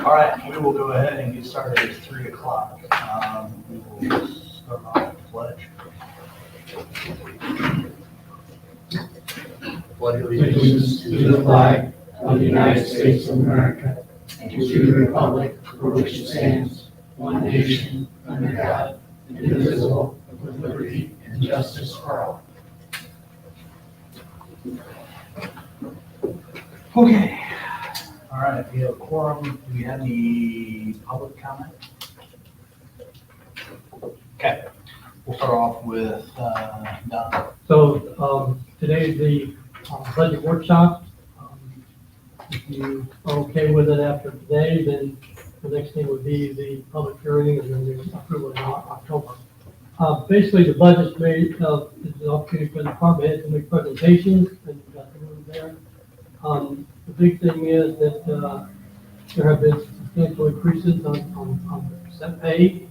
All right, we will go ahead and get started at 3 o'clock. We will start off with the pledge. Allegiance to the flag of the United States of America and to the republic for which it stands, one nation, under God, indivisible, with liberty and justice for all. Okay. All right, we have a quorum. Do we have any public comment? Okay, we'll start off with Don. So today's the budget workshop. If you are okay with it after today, then the next thing would be the public hearing and then the approval in October. Basically, the budget's made is an opportunity for the department heads to make presentations, and you've got the room there. The big thing is that there have been substantial increases on percent pay.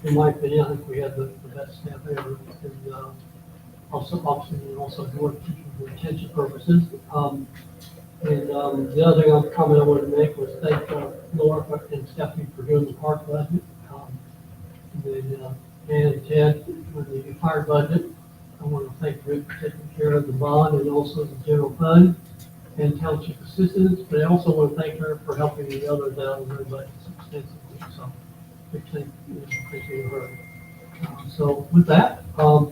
In my opinion, I think we have the best staff ever. And also board teaching for retention purposes. The other comment I wanted to make was thank Laura and Stephanie for doing the park budget. And Ted for the fire budget. I want to thank Rick for taking care of the bond and also the general fund and township assistance, but I also want to thank her for helping the others out in their budgets extensively. So, big thank you to her. So with that, the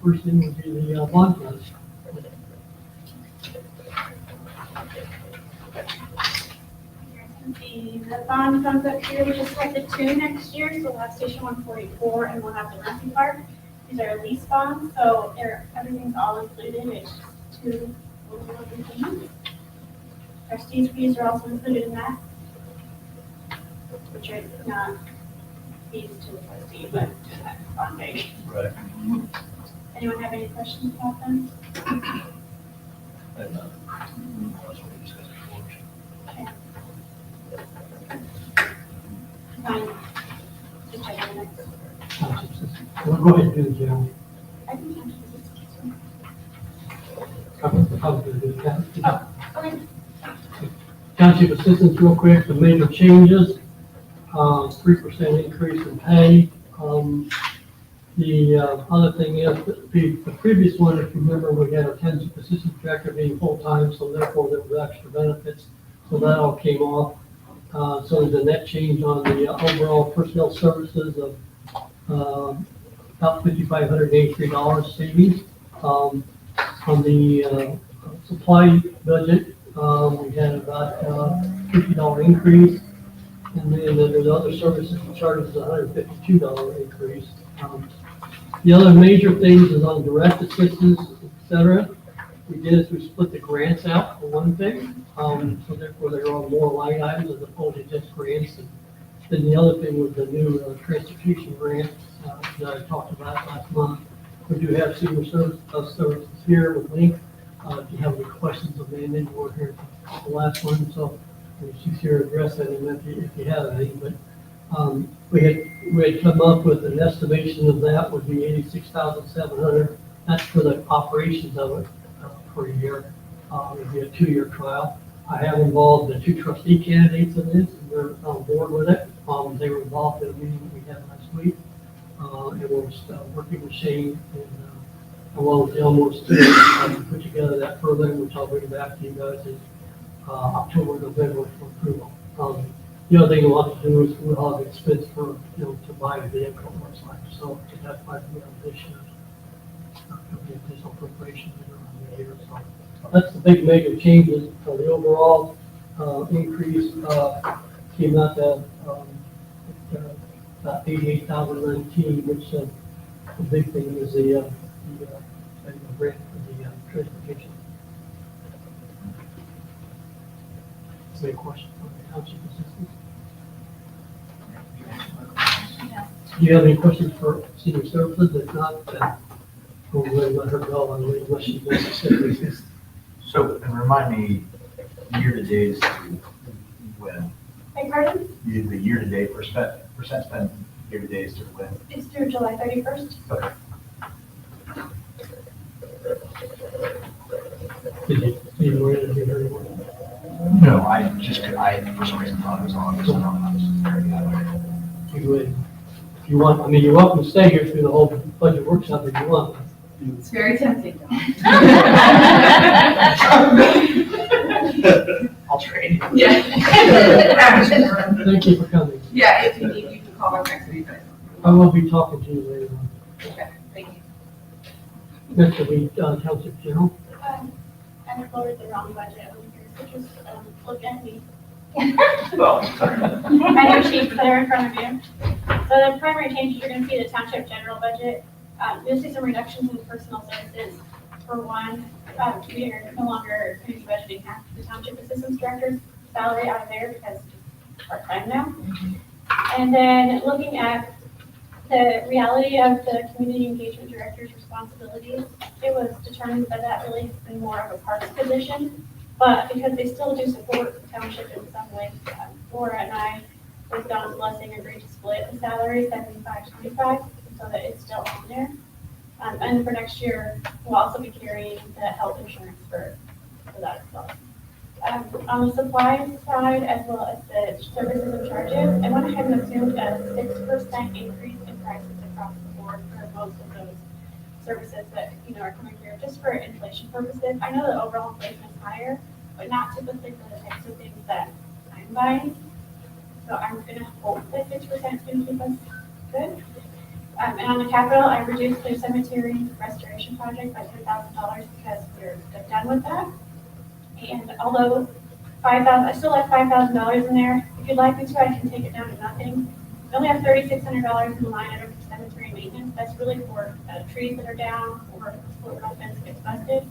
first thing would be the bond funds. The bond funds up here, we just had the two next year, so we'll have Station 144 and we'll have the Murphy Park. These are lease bonds, so everything's all included. It's just two little things. Trustees fees are also included in that, which are not fees to the trustee, but bond pay. Right. Anyone have any questions about them? Okay. Fine. Just check the next. Township assistance. We'll go ahead and do the general. I think township assistance. Probably do the township. Okay. Township assistance real quick, the major changes, 3% increase in pay. The other thing is, the previous one, if you remember, we had our township assistant director being full-time, so therefore there was extra benefits. So that all came off. So there's a net change on the overall personnel services of about $5,583 savings. On the supply budget, we had about $50 increase. And then there's other services and charges, $152 increase. The other major things is on direct assistance, et cetera. We did is we split the grants out for one thing. So therefore there are more line items as opposed to just grants. And then the other thing was the new transportation grant that I talked about last month. We do have senior services here with Link. If you have any questions of Amanda, you were here for the last one. So she's here to address any if you have any. But we had come up with an estimation of that would be $86,700. That's for the operations of it for a year. It would be a 2-year trial. I have involved the 2 trustee candidates in this, and they're on board with it. They were involved in a meeting that we had last week, and we're working with Shane and along with Elmore to put together that program, which I'll bring back to you guys in October, November for approval. The other thing we'll have to do is we'll have expense for, to buy a vehicle, looks like. So that's why we have this year. Additional appropriation later on in the year. So that's the big major changes. So the overall increase came out to about $88,019, which the big thing is the grant for the transportation. Any questions on the township assistance? Do you have any questions for senior services? If not, we'll let her go unless she wants to say. So, and remind me, year-to-date is when? Beg pardon? The year-to-date percent spent year-to-date is to when? It's through July 31st. Okay. Did you hear anyone? No, I for some reason thought it was August, and I was very good. You would, if you want, I mean, you're welcome to stay here through the whole budget workshop if you want. It's very tempting, Don. I'll trade. Yeah. Thank you for coming. Yeah, if you need, you can call us next week. I will be talking to you later on. Okay, thank you. Next will be Township General. I uploaded the wrong budget on here, so just, look at me. Well, sorry. I know sheets that are in front of you. So the primary changes, you're gonna see the township general budget. You'll see some reductions in personal services. For one, we are no longer going to be budgeting half the township assistance director's salary out of there because it's part-time now. And then looking at the reality of the community engagement director's responsibilities, it was determined that that really has been more of a parks position. But because they still do support the township in some way, Laura and I, with Don's blessing, agreed to split the salary 75-25, so that it's still on there. And for next year, we'll also be carrying the health insurance for that as well. On the supplies side, as well as the services and charges, I went ahead and assumed a 6% increase in prices across the board for most of those services that, are coming through, just for inflation purposes. I know that overall inflation is higher, but not typically for the types of things that I'm buying. So I'm gonna hope that 6% is gonna keep us good. And on the capital, I reduced the cemetery restoration project by $10,000 because we're done with that. And although I still have $5,000 in there. If you'd like me to, I can take it down to nothing. I only have $3,600 in the line item for cemetery maintenance. That's really for trees that are down or split rail fence gets busted.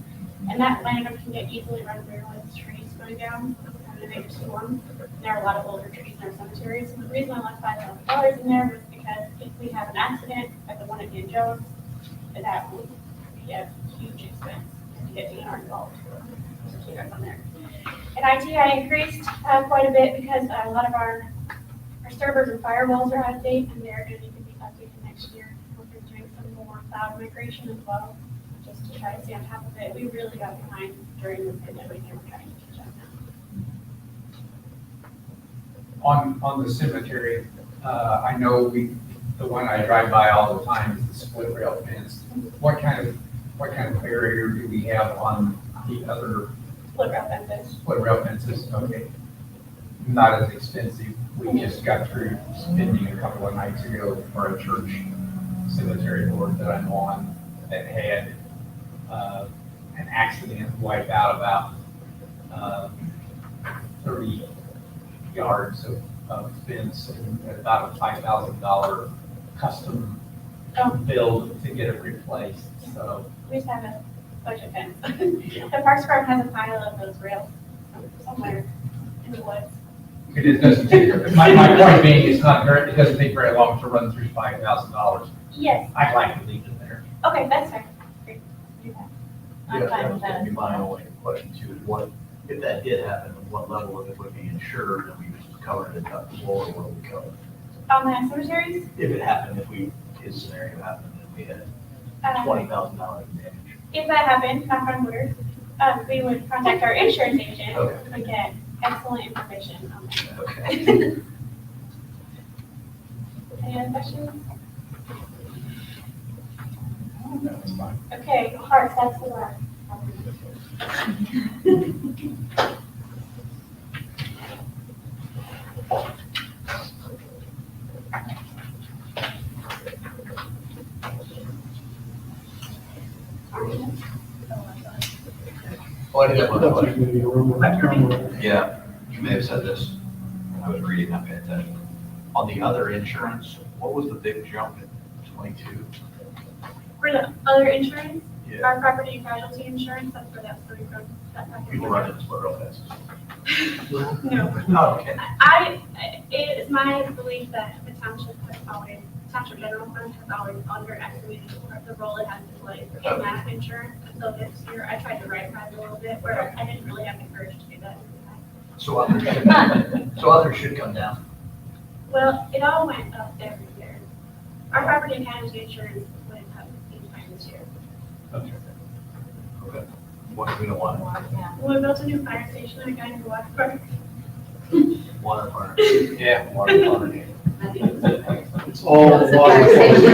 And that line item can get easily run through with trees going down in a major storm. There are a lot of older trees in our cemeteries. And the reason I left $5,000 in there was because if we have an accident like the one at Dan Jones, that would be a huge expense to get DNR involved. So keep that on there. At IT, I increased quite a bit because a lot of our servers and firewalls are out of date, and they're going to need to be updated next year. We're doing some more cloud migration as well, just to try to stay on top of it. We really got behind during the pandemic, and we're trying to catch up now. On the cemetery, I know the one I drive by all the time is the split rail fence. What kind of barrier do we have on the other Split rail fences. split rail fences? Okay. Not as expensive. We just got through spending a couple of nights ago for a church cemetery board that I'm on that had an accident wipe out about 30 yards of fence and about a $5,000 custom build to get it replaced. So We just have a budget fence. The Parks Department has a pile of those rails somewhere in the woods. it doesn't take, my point being, it doesn't take very long to run through $5,000. Yes, I'd like to leave it there. okay, that's fine. Great. Do that. I'm Yeah, fine that with was that. gonna be my only question too, is what, if that did happen, what level of it would be insured, and we just covered it up below, or what would we cover? On the cemeteries, If it happened, his scenario happened, and we had $20,000 in damage. if that happened, knock on wood, we would contact our insurance agent Okay. and get excellent information on that. Okay. Any other questions? That was fine. Okay, Parks, that's the last. Well, I did have one That's question. going to be a rumor. Yeah, you may have said this, I was reading, not paying attention. On the other insurance, what was the big jump in 22? For the other insurance, Yeah, our property and casualty insurance, that's where that's coming from. That package. people running split rail fences. No. Oh, okay. It is my belief that the township township general fund has always underestimated the role it has to play in that insurance. And so this year, I tried to right size a little bit, where I didn't really have the courage to do that. So others should come down. Well, it all went up every year. Our property and casualty insurance went up each time this year. Okay. What do we know why? Well, we built a new fire station, and a guy in the water park. Water park. Yeah, water park. It's all That's a water. conversation.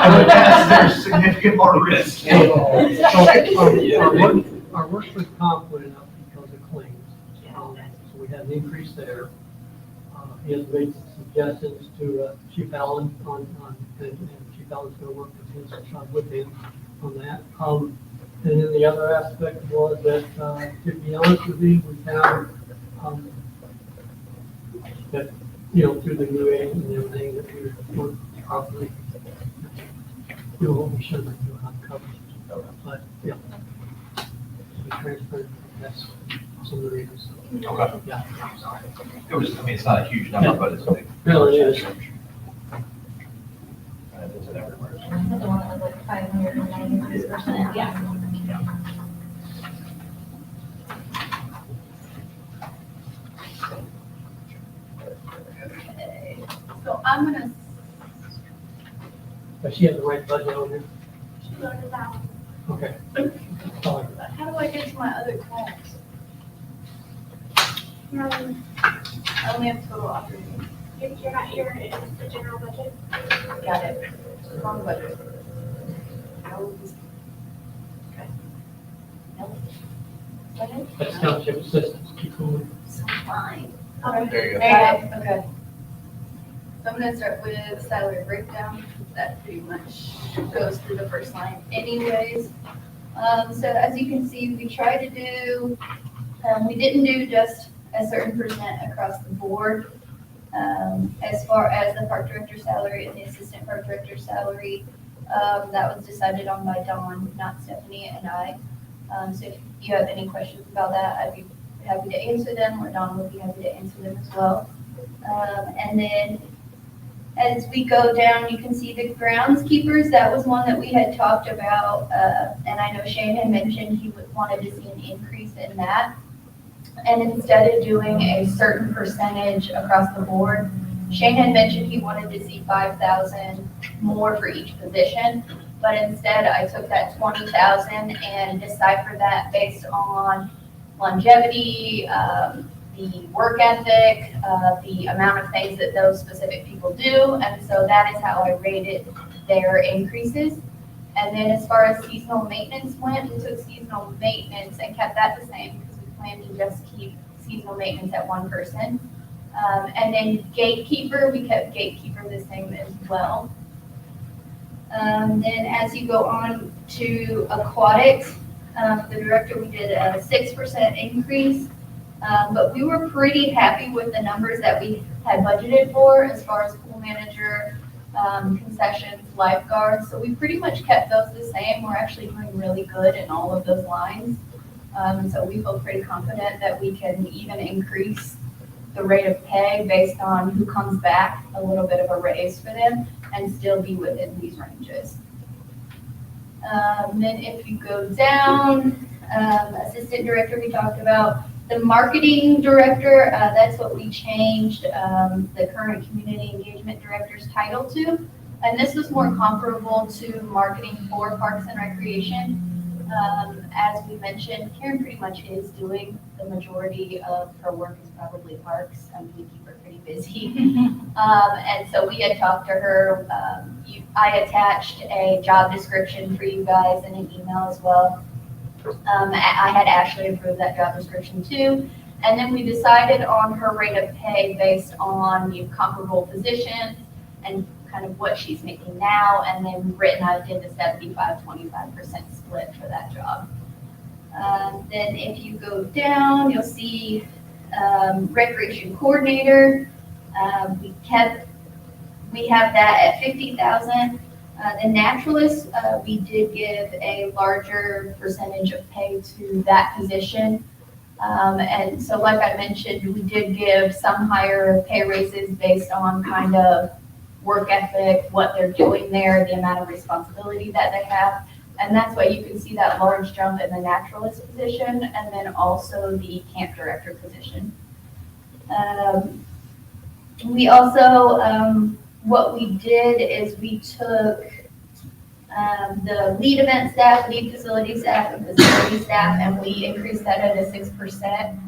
I would guess there's significant more risk. Our workers' comp went up because of claims. So we had an increase there. He has made some suggestions to Chief Allen and Chief Allen's going to work with him on that. And then the other aspect was that, to be honest with you, we found that, through the new age and everything, that we weren't properly doing what we should have been on coverage. But, yeah. We transferred, that's some of the reasons. Okay. Yeah. It was, it's not a huge number, but it's a big. Really is. It is everywhere. The one that was like 593%. Yeah. So I'm gonna Does she have the right budget on here? go to that one. Okay. Sorry. How do I get to my other tabs? I only have total operating. You're not here in the general budget? Got it. Wrong budget. That's township assistance, keep going. So fine. There you go. Okay. So I'm gonna start with salary breakdown. That pretty much goes through the first line anyways. So as you can see, we try to do, we didn't do just a certain percent across the board. As far as the park director salary and the assistant park director salary, that was decided on by Dawn, not Stephanie and I. So if you have any questions about that, I'd be happy to answer them, or Dawn would be happy to answer them as well. And then as we go down, you can see the groundskeepers. That was one that we had talked about, and I know Shane had mentioned he wanted to see an increase in that. And instead of doing a certain percentage across the board, Shane had mentioned he wanted to see 5,000 more for each position. But instead, I took that 20,000 and deciphered that based on longevity, the work ethic, the amount of things that those specific people do. And so that is how I rated their increases. And then as far as seasonal maintenance went, we took seasonal maintenance and kept that the same because we planned to just keep seasonal maintenance at one person. And then gatekeeper, we kept gatekeeper the same as well. Then as you go on to aquatics, the director, we did a 6% increase. But we were pretty happy with the numbers that we had budgeted for as far as pool manager, concessions, lifeguards. So we pretty much kept those the same. We're actually doing really good in all of those lines. So we feel pretty confident that we can even increase the rate of pay based on who comes back, a little bit of a raise for them, and still be within these ranges. Then if you go down, assistant director we talked about. The marketing director, that's what we changed the current community engagement director's title to. And this was more comparable to marketing for Parks and Recreation. As we mentioned, Karen pretty much is doing the majority of her work is probably parks. I mean, we keep her pretty busy. And so we had talked to her. I attached a job description for you guys in an email as well. I had Ashley approve that job description too. And then we decided on her rate of pay based on comparable positions and kind of what she's making now. And then I did the 75-25% split for that job. Then if you go down, you'll see recreation coordinator. We have that at 50,000. The naturalist, we did give a larger percentage of pay to that position. And so like I mentioned, we did give some higher pay raises based on kind of work ethic, what they're doing there, the amount of responsibility that they have. And that's why you can see that large jump in the naturalist position and then also the camp director position. We also, what we did is we took the lead event staff, lead facility staff, and facility staff, and we increased that at a 6%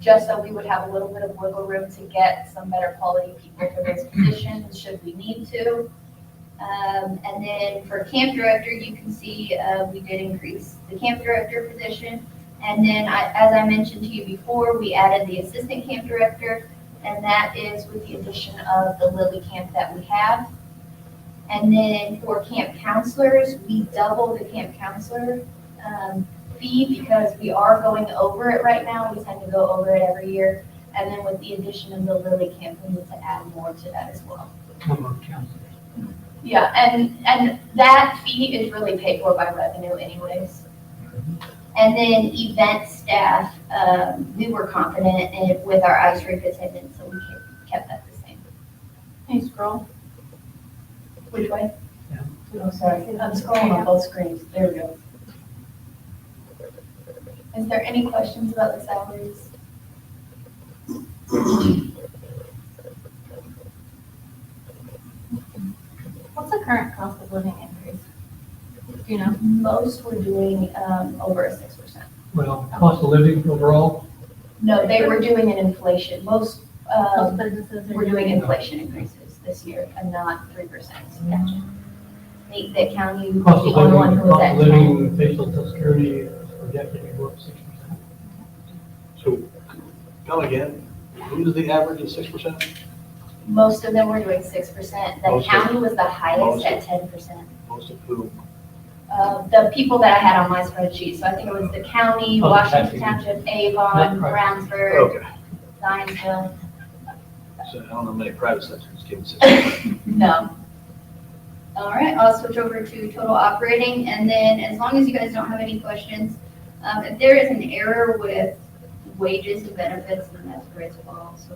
just so we would have a little bit of wiggle room to get some better quality people for those positions, should we need to. And then for camp director, you can see we did increase the camp director position. And then, as I mentioned to you before, we added the assistant camp director, and that is with the addition of the Lily camp that we have. And then for camp counselors, we doubled the camp counselor fee because we are going over it right now. We tend to go over it every year. And then with the addition of the Lily camp, we need to add more to that as well. Number of counselors. Yeah, and that fee is really paid for by revenue anyways. And then event staff, we were confident with our ice rink attendance, so we kept that the same. Can you scroll? Which way? Yeah. Oh, sorry, I'm scrolling on both screens. There we go. Is there any questions about the salaries? What's the current cost of living increase? Do you know? Most were doing over a 6%. Well, cost of living overall, No, they were doing an inflation. Most Most businesses were are doing inflation increases this year and not 3%. Gotcha. The county was cost the of only one living, who was cost at of 10. living, based on social security, is projected to go up 6%. So, come again, who's the average of 6%? Most of them were doing 6%. The Most of- county was the highest most at of- 10%. Most of whom? The people that I had on my spreadsheet, so I think it was the county, Oh, Washington taxing. Township, Avon, Not Brownsburg, Okay, Zionsville. so I don't know many private sectors giving 6%. No. All right, I'll switch over to total operating, and then as long as you guys don't have any questions, if there is an error with wages and benefits, then that's Greg's fault, so.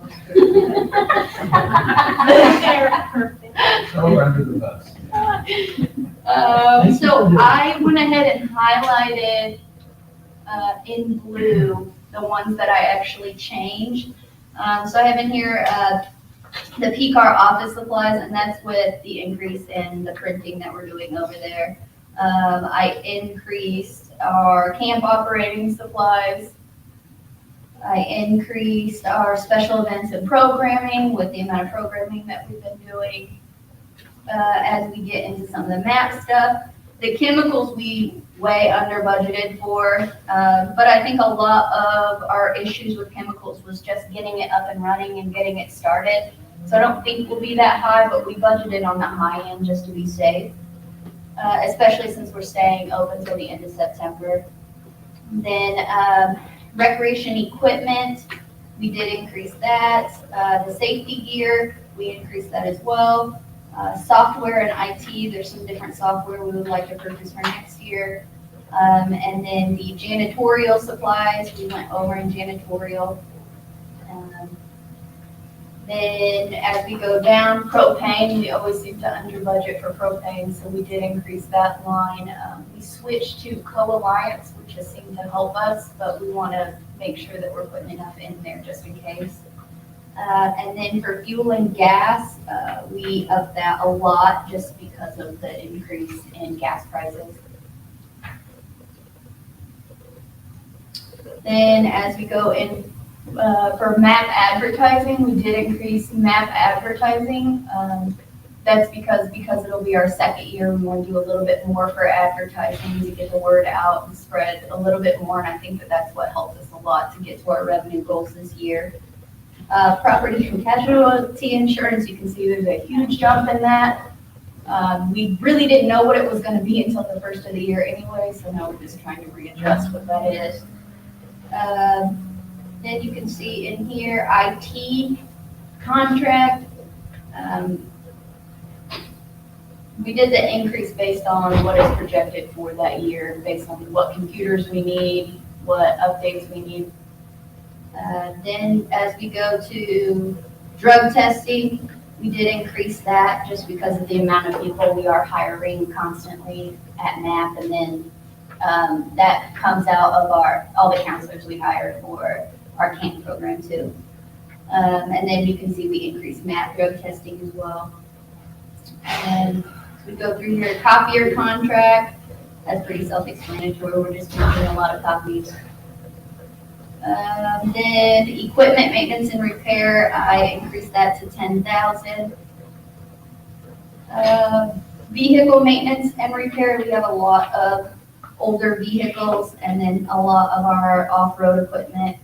Perfect. Throw her under the bus. So I went ahead and highlighted in blue the ones that I actually changed. So I have in here the PCAR office supplies, and that's with the increase in the printing that we're doing over there. I increased our camp operating supplies. I increased our special events and programming with the amount of programming that we've been doing. As we get into some of the map stuff, the chemicals we way under budgeted for, but I think a lot of our issues with chemicals was just getting it up and running and getting it started. So I don't think we'll be that high, but we budgeted on the high end just to be safe, especially since we're staying open till the end of September. Then recreation equipment, we did increase that. The safety gear, we increased that as well. Software and IT, there's some different software we would like to purchase for next year. And then the janitorial supplies, we went over in janitorial. Then as we go down, propane, we always seem to under budget for propane, so we did increase that line. We switched to Co-Alliance, which has seemed to help us, but we want to make sure that we're putting enough in there just in case. And then for fuel and gas, we upped that a lot just because of the increase in gas prices. Then as we go in for map advertising, we did increase map advertising. That's because it'll be our second year, we want to do a little bit more for advertising to get the word out and spread a little bit more. And I think that that's what helped us a lot to get to our revenue goals this year. Property and casualty insurance, you can see there's a huge jump in that. We really didn't know what it was going to be until the first of the year anyway, so now we're just trying to readjust what that is. Then you can see in here IT contract. We did the increase based on what is projected for that year, based on what computers we need, what updates we need. Then as we go to drug testing, we did increase that just because of the amount of people we are hiring constantly at MAP, and then that comes out of all the counselors we hired for our camp program too. And then you can see we increased MAP drug testing as well. And we go through here, copier contract, that's pretty self-explanatory, we're just making a lot of copies. Then equipment maintenance and repair, I increased that to 10,000. Vehicle maintenance and repair, we have a lot of older vehicles and then a lot of our off-road equipment.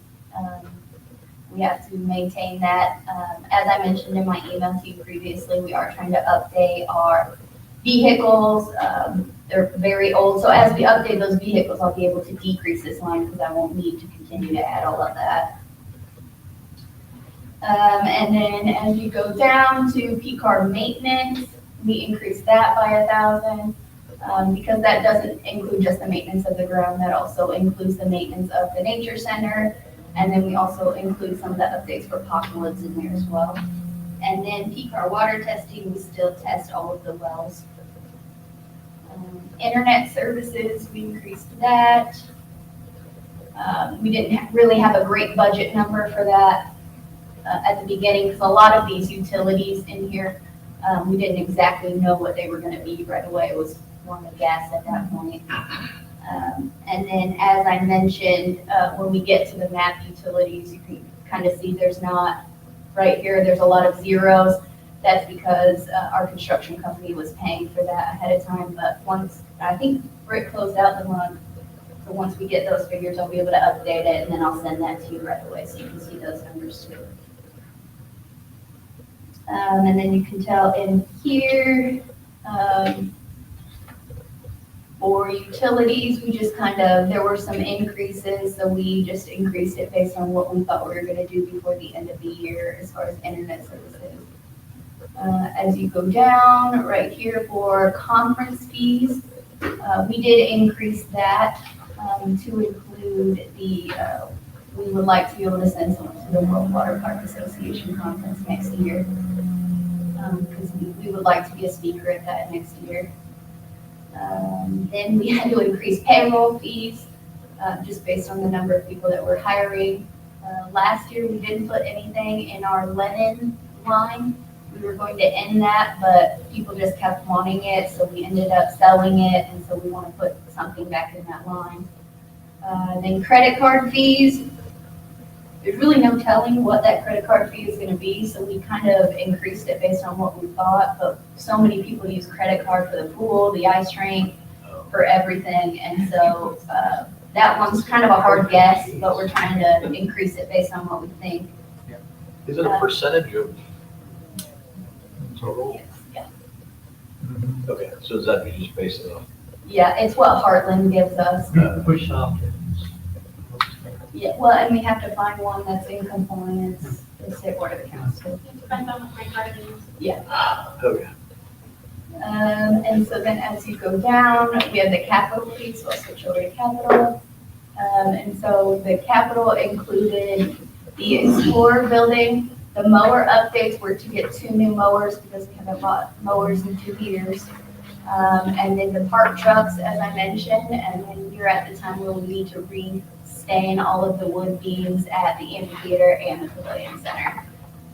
We have to maintain that. As I mentioned in my email to you previously, we are trying to update our vehicles. They're very old, so as we update those vehicles, I'll be able to decrease this line because I won't need to continue to add all of that. And then as you go down to P-car maintenance, we increased that by 1,000 because that doesn't include just the maintenance of the ground. That also includes the maintenance of the nature center. And then we also include some of the updates for Apocalypse in there as well. And then P-car water testing, we still test all of the wells. Internet services, we increased that. We didn't really have a great budget number for that at the beginning because a lot of these utilities in here, we didn't exactly know what they were going to be right away. It was more of a guess at that point. And then, as I mentioned, when we get to the map utilities, you can kind of see there's not, right here, there's a lot of zeros. That's because our construction company was paying for that ahead of time. But once, I think Rick closed out the month, so once we get those figures, I'll be able to update it, and then I'll send that to you right away so you can see those numbers too. And then you can tell in here, for utilities, we just there were some increases, so we just increased it based on what we thought we were going to do before the end of the year as far as internet services. As you go down right here for conference fees, we did increase that to include the, we would like to be able to send someone to the World Water Park Association conference next year, because we would like to be a speaker at that next year. Then we had to increase payroll fees just based on the number of people that we're hiring. Last year, we didn't put anything in our linen line. We were going to end that, but people just kept wanting it, so we ended up selling it, and so we want to put something back in that line. Then credit card fees. There's really no telling what that credit card fee is going to be, so we kind of increased it based on what we thought, but so many people use credit card for the pool, the ice rink, for everything, and so that one's kind of a hard guess, but we're trying to increase it based on what we think. Is it a percentage of total? Yes, yeah. Okay, so does that be just based on? Yeah, it's what Heartland gives us. Push off. Yeah, well, and we have to find one that's in compliance with the State Board of Accounts. It depends on what my card is. Okay. And so then as you go down, we have the capital piece, so I'll switch over to capital. And so the capital included the Explorer building. The mower updates were to get 2 new mowers because we haven't bought mowers in 2 years. And then the park trucks, as I mentioned, and then we're at the time where we need to re-stain all of the wood beams at the amphitheater and the pavilion center.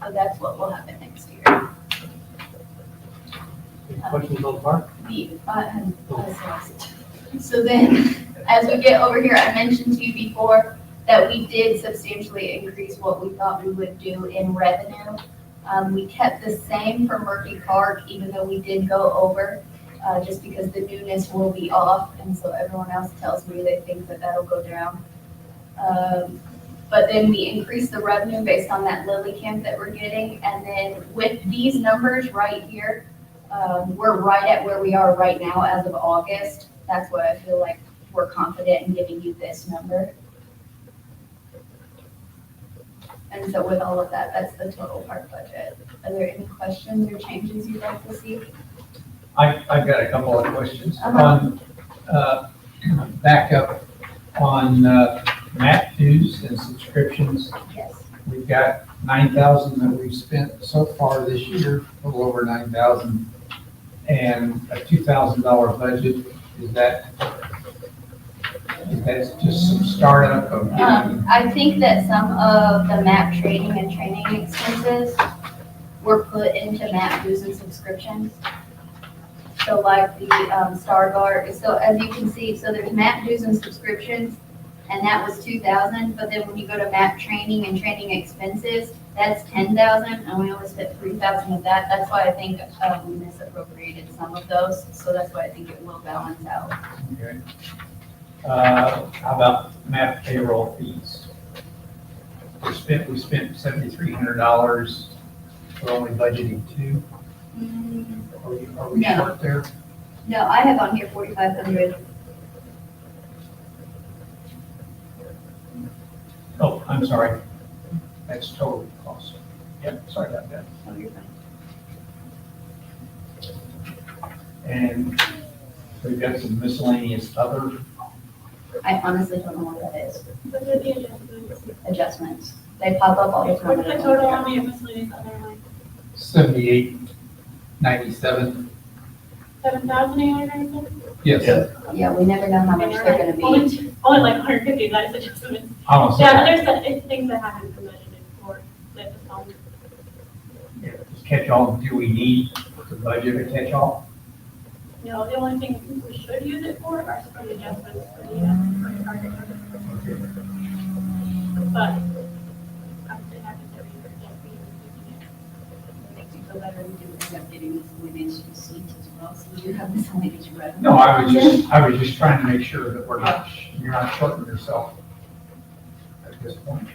So that's what will happen next year. Any questions on the park? So then, as we get over here, I mentioned to you before that we did substantially increase what we thought we would do in revenue. We kept the same for Murphy Park, even though we did go over, just because the newness will be off, and so everyone else tells me they think that that'll go down. But then we increased the revenue based on that lily camp that we're getting, and then with these numbers right here, we're right at where we are right now as of August. That's why I feel like we're confident in giving you this number. And so with all of that, that's the total park budget. Are there any questions or changes you'd like to see? I've got a couple of questions. Uh-huh. On, back up on map dues and subscriptions. Yes. We've got 9,000 that we've spent so far this year, a little over 9,000, and a $2,000 budget. Is that just some startup of getting? I think that some of the map training and training expenses were put into map dues and subscriptions. So like the Star Guard, so as you can see, so there's map dues and subscriptions, and that was 2,000, but then when you go to MAP training and training expenses, that's 10,000, and we only spent 3,000 of that. That's why I think we misappropriated some of those, so that's why I think it will balance out. Okay. How about MAP payroll fees? We spent $7,300, we're only budgeting two. Are we No. short there? No, I have on here 4,500. Oh, I'm sorry. That's total cost. Yep, sorry about that. Oh, you're fine. And we've got some miscellaneous other, I honestly don't know what that is. Those are the adjustments. Adjustments. They pop up all the time. What's the total on the miscellaneous other line? 78.97. 7,897? Yes. Yeah, we never know how much they're gonna be. Only like 150 of that is adjustments. Almost. Yeah, there's things that haven't been budgeted for, that just don't. Yeah, just catch all, do we need the budget to catch all? No, the only thing we should use it for are for the adjustments for the target. But obviously it happens every year, don't be using it. Makes you feel better, we do end up getting miscellaneous receipts as well, so we do have miscellaneous revenue. No, I was just trying to make sure that you're not shorting yourself at this point.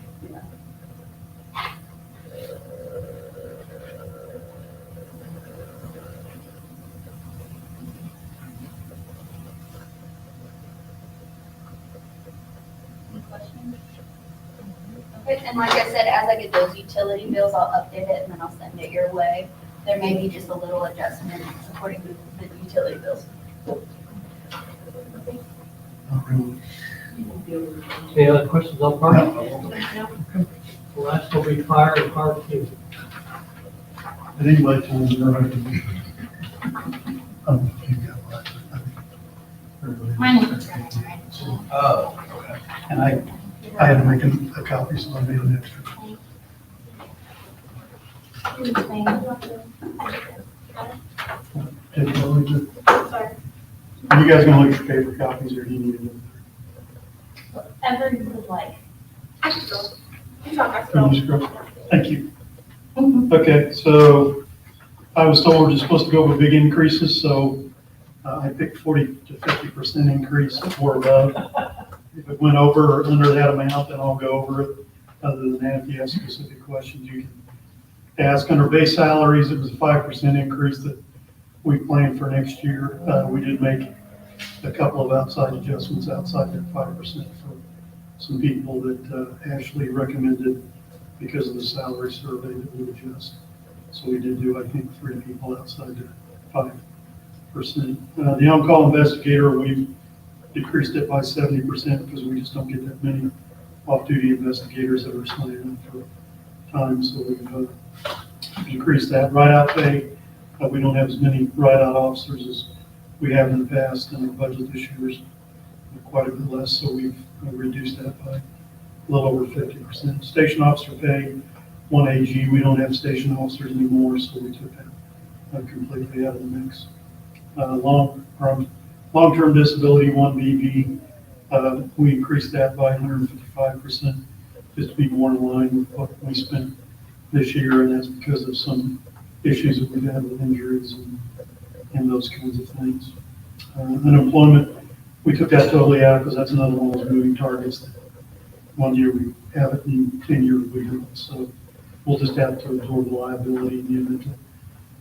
Any questions? Okay, and like I said, as I get those utility bills, I'll update it and then I'll send it your way. There may be just a little adjustment according to the utility bills. Any other questions on park? No. The last will be fire and barbecue. At anybody told me that I can. You got what? Mine is right. Oh, okay. And I had to make a copy, so I made an extra. Take it over to- Sorry. Are you guys gonna look at your paper copies, or do you need it? Whatever you would like. I can go. You talk, I Can you scroll. scroll? Thank you. Okay, so I was told we're just supposed to go with big increases, so I picked 40 to 50% increase or above. If it went over or under that amount, then I'll go over it. Other than that, if you have specific questions, you can ask. Under base salaries, it was a 5% increase that we planned for next year. We did make a couple of outside adjustments outside that 5% for some people that Ashley recommended because of the salary survey that we adjust. So we did do, I think, 3 people outside the 5%. The on-call investigator, we've decreased it by 70% because we just don't get that many off-duty investigators that are signed up for time. So we've decreased that. Ride-out pay, we don't have as many ride-out officers as we have in the past, and our budget this year is quite a bit less, so we've reduced that by a little over 50%. Station officer pay, 1 AG, we don't have station officers anymore, so we took that completely out of the mix. Long-term disability, 1 BV, we increased that by 155%, just to be more in line with what we spent this year, and that's because of some issues that we've had with injuries and those kinds of things. Unemployment, we took that totally out because that's another one of those moving targets. That 1 year we have it, and 10 years we don't. So we'll just have to absorb the liability in the event that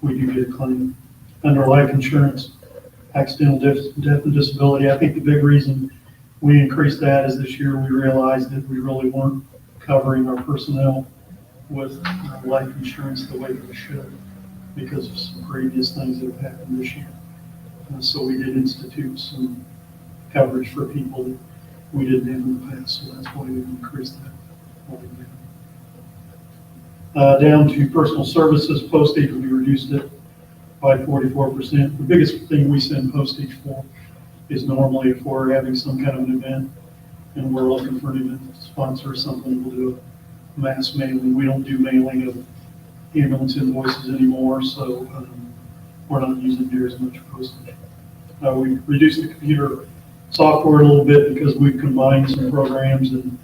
we do get a claim. Under life insurance, accidental death and disability, I think the big reason we increased that is this year we realized that we really weren't covering our personnel with life insurance the way that we should because of some previous things that have happened this year. So we did institute some coverage for people that we didn't have in the past, so that's why we increased that. Down to personal services postage, we reduced it by 44%. The biggest thing we send postage for is normally if we're having some kind of an event and we're looking for an event sponsor or something, we'll do a mass mailing. We don't do mailing of ambulance invoices anymore, so we're not using near as much postage. We reduced the computer software a little bit because we've combined some programs and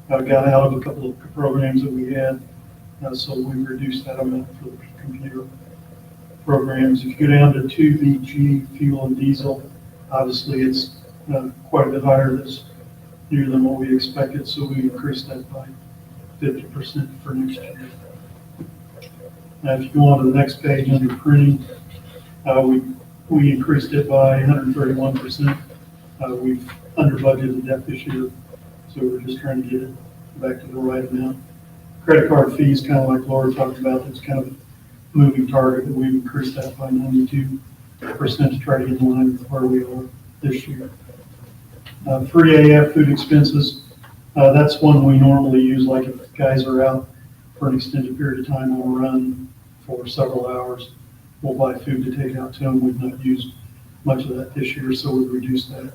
got out of a couple of programs that we had. So we reduced that amount for the computer programs. If you go down to 2VG, fuel and diesel, obviously it's quite a bit higher this year than what we expected, so we increased that by 50% for next year. Now, if you go on to the next page under printing, we increased it by 131%. We've under budgeted that this year, so we're just trying to get it back to the right amount. Credit card fees, kind of like Laura talked about, it's kind of a moving target, but we've increased that by 92% to try to get in line with where we are this year. Free AF food expenses, that's one we normally use, like if guys are out for an extended period of time on a run for several hours, we'll buy food to take out to them. We've not used much of that this year, so we've reduced that.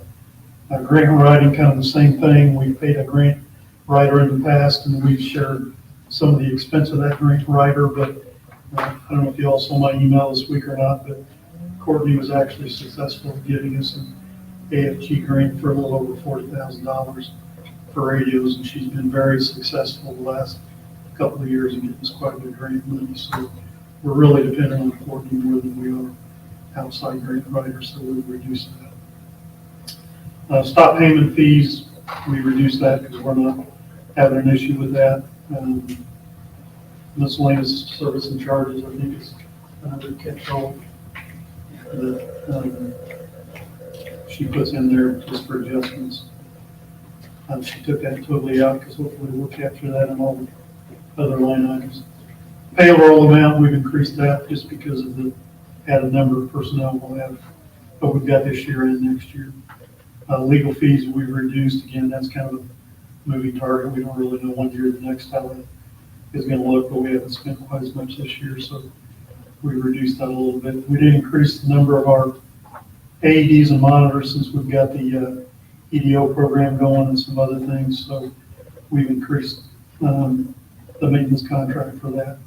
Grant writing, kind of the same thing. We've paid a grant writer in the past, and we've shared some of the expense of that grant writer, but I don't know if you all saw my email this week or not, but Courtney was actually successful in getting us an AFG grant for a little over $40,000 for radios, and she's been very successful the last couple of years in getting us quite a bit of grant money. So we're really dependent on Courtney more than we are outside grant writers, so we've reduced that. Stop payment fees, we reduced that because we're not having an issue with that. Miscellaneous service and charges, I think is another catch-all that she puts in there just for adjustments. She took that totally out because hopefully we'll capture that in all the other line items. Payroll amount, we've increased that just because of the added number of personnel we'll have, but we've got this year and next year. Legal fees we've reduced. Again, that's kind of a moving target. We don't really know one year or the next how that is going to look, but we haven't spent quite as much this year, so we reduced that a little bit. We did increase the number of our AEDs and monitors since we've got the EDO program going and some other things, so we've increased the maintenance contract for that.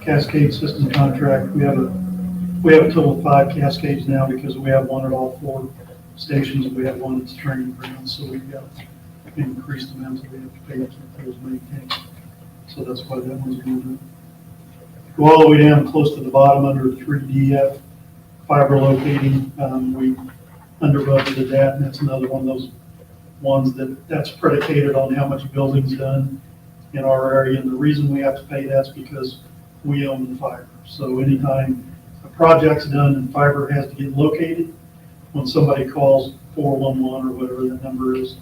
Cascade system contract, we have a total of 5 cascades now because we have one at all 4 stations and we have one that's training ground, so we've got increased amounts that we have to pay to keep those maintained. So that's why that one's going to go all the way down close to the bottom under 3DF fiber locating. We under budgeted that, and that's another one of those ones that's predicated on how much building's done in our area. And the reason we have to pay that's because we own the fiber. So anytime a project's done and fiber has to get located, when somebody calls 411 or whatever that number is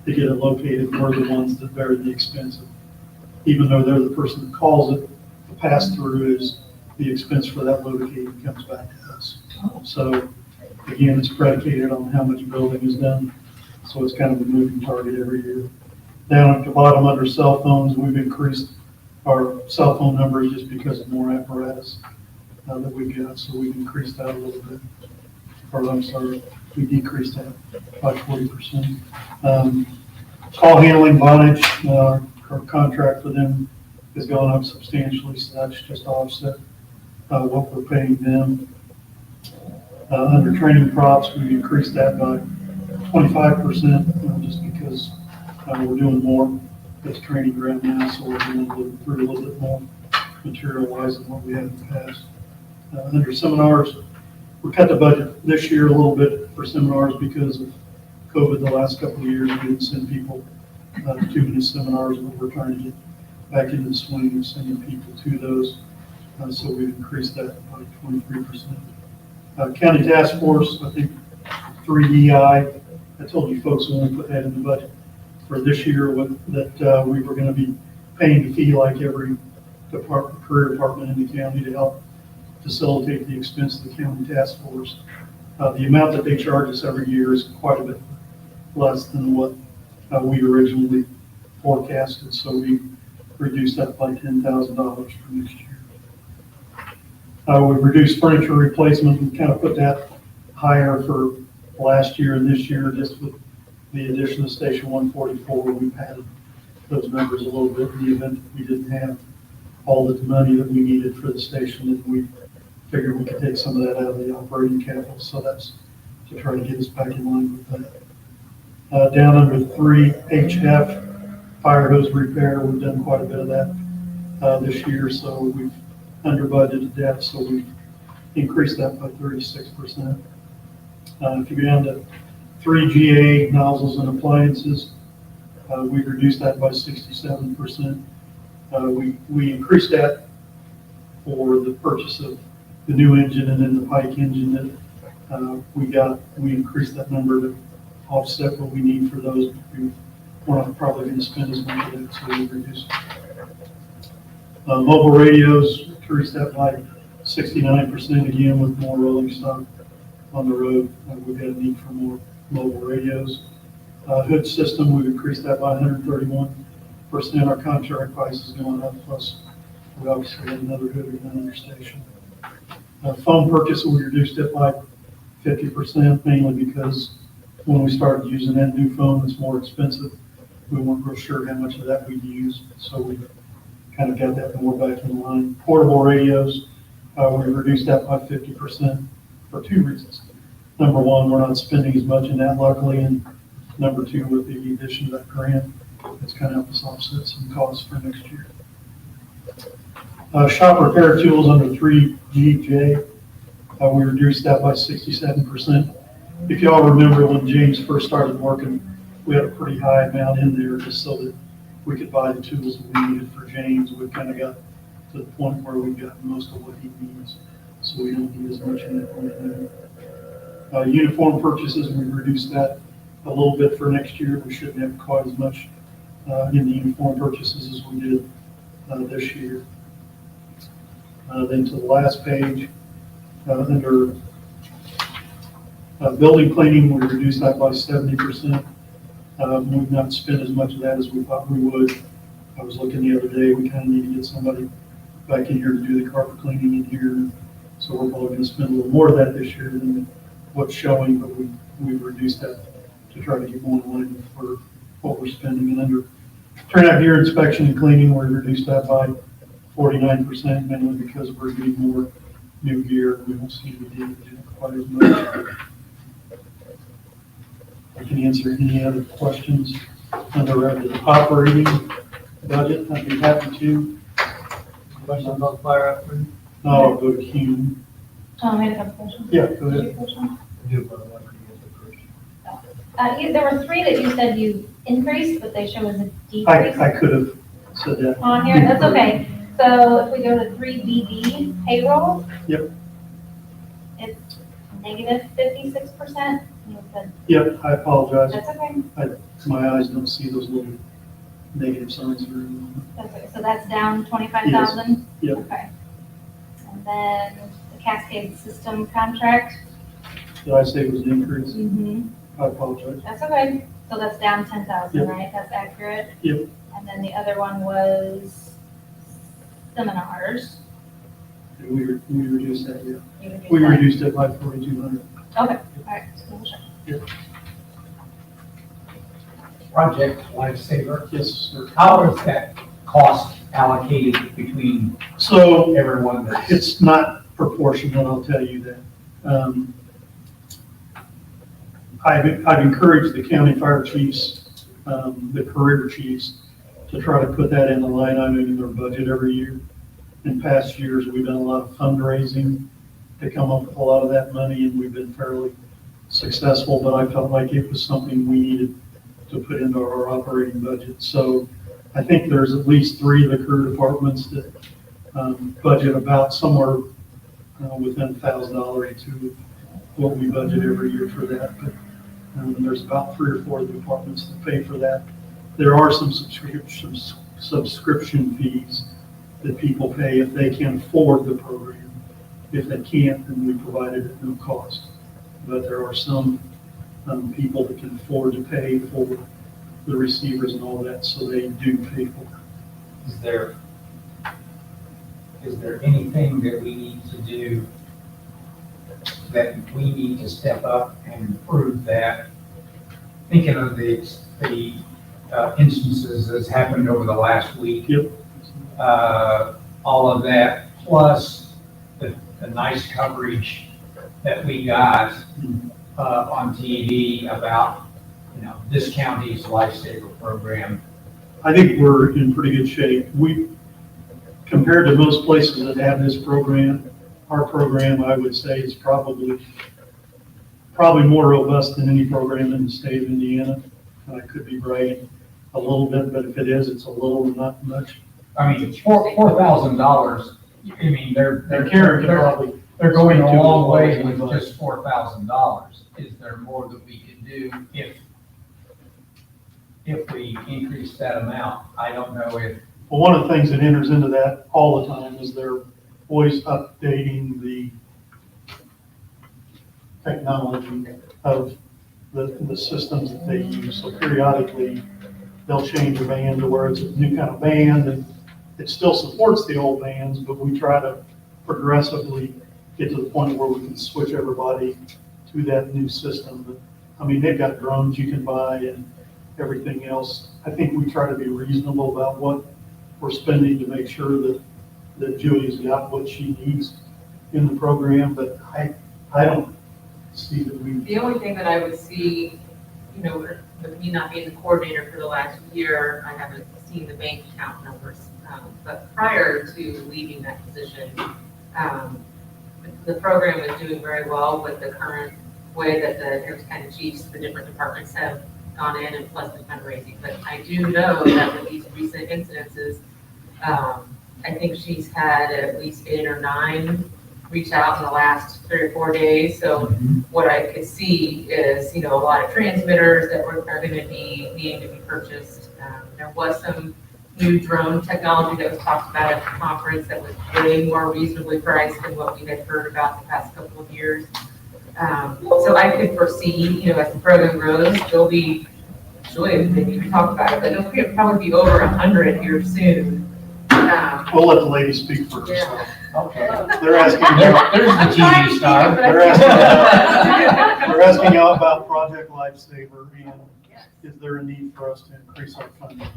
to get it located, we're the ones that bear the expense. Even though they're the person that calls it, the pass-through is the expense for that locating comes back to us. So again, it's predicated on how much building is done. So it's kind of a moving target every year. Down at the bottom under cell phones, we've increased our cell phone numbers just because of more apparatus that we got. So we've increased that a little bit. Or I'm sorry, we decreased that by 40%. Call handling Vonage, our contract for them has gone up substantially, so that's just offset what we're paying them. Under training props, we've increased that by 25%, just because we're doing more. It's training ground now, so we're doing through a little bit more material-wise than what we had in the past. Under seminars, we cut the budget this year a little bit for seminars because of COVID the last couple of years. We didn't send people to too many seminars, but we're trying to get back into the swing of sending people to those. So we've increased that by 23%. County task force, I think 3DI, I told you folks when we put that in the budget for this year that we were going to be paying the fee like every department, career department in the county to help facilitate the expense of the county task force. The amount that they charge us every year is quite a bit less than what we originally forecasted, so we reduced that by $10,000 for next year. We've reduced furniture replacement. We kind of put that higher for last year and this year, just with the addition of Station 144. We've added those numbers a little bit in the event that we didn't have all the money that we needed for the station, and we figured we could take some of that out of the operating capital, so that's to try to get us back in line with that. Down under 3HF, fire hose repair, we've done quite a bit of that this year, so we've under budgeted that, so we've increased that by 36%. If you go down to 3GA nozzles and appliances, we've reduced that by 67%. We increased that for the purchase of the new engine and then the Pike engine that we increased that number to offset what we need for those. We're not probably going to spend as much of that, so we reduced it. Mobile radios, increased that by 69% again with more rolling stock on the road. We've got a need for more mobile radios. Hood system, we've increased that by 131%. Our contract price is going up, plus we obviously had another hood at another station. Phone purchase, we reduced it by 50%, mainly because when we started using that new phone, it's more expensive. We weren't real sure how much of that we'd use, so we kind of got that more back in line. Portable radios, we reduced that by 50% for two reasons. Number one, we're not spending as much in that luckily, and number two, with the addition of that grant, it's kind of helped us offset some costs for next year. Shop repair tools under 3GJ, we reduced that by 67%. If y'all remember when James first started working, we had a pretty high amount in there just so that we could buy the tools that we needed for James. We've kind of got to the point where we've got most of what he needs, so we don't need as much in that point. Uniform purchases, we reduced that a little bit for next year. We shouldn't have quite as much in the uniform purchases as we did this year. Then to the last page, under building cleaning, we reduced that by 70%. We've not spent as much of that as we thought we would. I was looking the other day, we kind of need to get somebody back in here to do the carpet cleaning in here. So we're probably going to spend a little more of that this year than what's showing, but we've reduced that to try to get more in line for what we're spending. And under turnout gear inspection and cleaning, we reduced that by 49%, mainly because we're getting more new gear. We won't seem to be damaging it quite as much. I can answer any other questions under the operating budget. I'd be happy to. Questions on fire operating? No, I'll go to Hume. I had a couple questions. Yeah, go ahead. There were three that you said you increased, but they show as a decrease I could have said that. on here. That's okay. So if we go to 3BB payroll. Yep. It's negative 56%. You said Yep, I apologize. that's okay. My eyes don't see those little negative signs very well. That's okay. So that's down 25,000? Yep. Okay. And then the Cascade System contract. Did I say it was an increase? Mm-hmm. I apologize. That's okay. So that's down 10,000, Yep. right? That's accurate? Yep. And then the other one was seminars. And we reduced that, yeah. You reduced We that? reduced it by 4,200. Okay, all right. So sure. Project Lifesaver, Yes, sir. how is that cost allocated between So everyone that's? it's not proportional, I'll tell you that. I've encouraged the county fire chiefs, the career chiefs, to try to put that in the line item in their budget every year. In past years, we've done a lot of fundraising to come up with a lot of that money, and we've been fairly successful, but I felt like it was something we needed to put into our operating budget. So I think there's at least 3 of the career departments that budget about somewhere within $1,000 to what we budget every year for that. But there's about 3 or 4 of the departments that pay for that. There are some subscription fees that people pay if they can afford the program. If they can't, then we provide it at no cost. But there are some people that can afford to pay for the receivers and all that, so they do pay for it. Is there anything that we need to do, that we need to step up and improve that? Thinking of the instances that's happened over the last week. Yep. All of that, plus the nice coverage that we got on TV about, this county's lifesaver program. I think we're in pretty good shape. Compared to most places that have this program, our program, I would say, is probably more robust than any program in the state of Indiana. And I could be bragging a little bit, but if it is, it's a little, not much. I mean, $4,000, I mean, they're Karen could probably. they're going a speak to long way it. with just $4,000. Is there more that we could do if we increase that amount? I don't know if. Well, one of the things that enters into that all the time is they're always updating the technology of the systems that they use. So periodically, they'll change a band to where it's a new kind of band, and it still supports the old bands, but we try to progressively get to the point where we can switch everybody to that new system. But, I mean, they've got drones you can buy and everything else. I think we try to be reasonable about what we're spending to make sure that Julie's got what she needs in the program, but I don't see that we. The only thing that I would see, with me not being the coordinator for the last year, I haven't seen the bank account numbers. But prior to leaving that position, the program is doing very well with the current way that the Harris County chiefs, the different departments have gone in and plus the fundraising. But I do know that with these recent incidences, I think she's had at least 8 or 9 reach out in the last 3 or 4 days. So what I could see is, a lot of transmitters that are going to be needing to be purchased. There was some new drone technology that was talked about at the conference that was way more reasonably priced than what we had heard about the past couple of years. So I could foresee, as the program grows, there'll be, Julia didn't even talk about it, but it'll probably be over 100 here soon. We'll let the lady speak for herself. Okay. They're asking, There's the TV star. they're asking you about Project Lifesaver, and is there a need for us to increase our funding?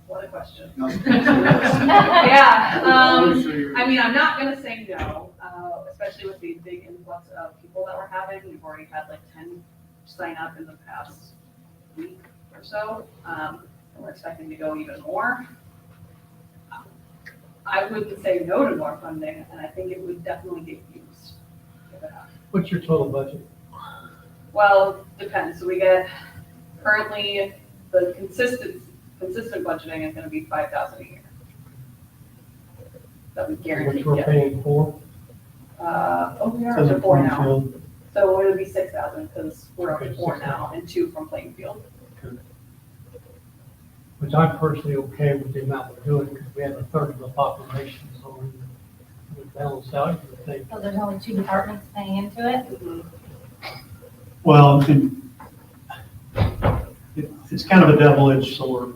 What a question. Yeah, I mean, I'm not gonna say no, especially with the big influx of people that we're having. We've already had like 10 sign up in the past week or so. And we're expecting to go even more. I wouldn't say no to more funding, and I think it would definitely get used. If it happened. What's your total budget? Well, depends. So we get currently the consistent budgeting is going to be $5,000 a year. That we guarantee. Which we're paying for? We are Says up to it 4 now. Plainfield. So it'll be 6,000 because we're up to 4 now and 2 from Plainfield. Which I'm personally okay with the amount we're doing, because we have a third of the population, so we balance out, you would think. So there's only 2 departments paying into it? Well, it's kind of a double-edged sword.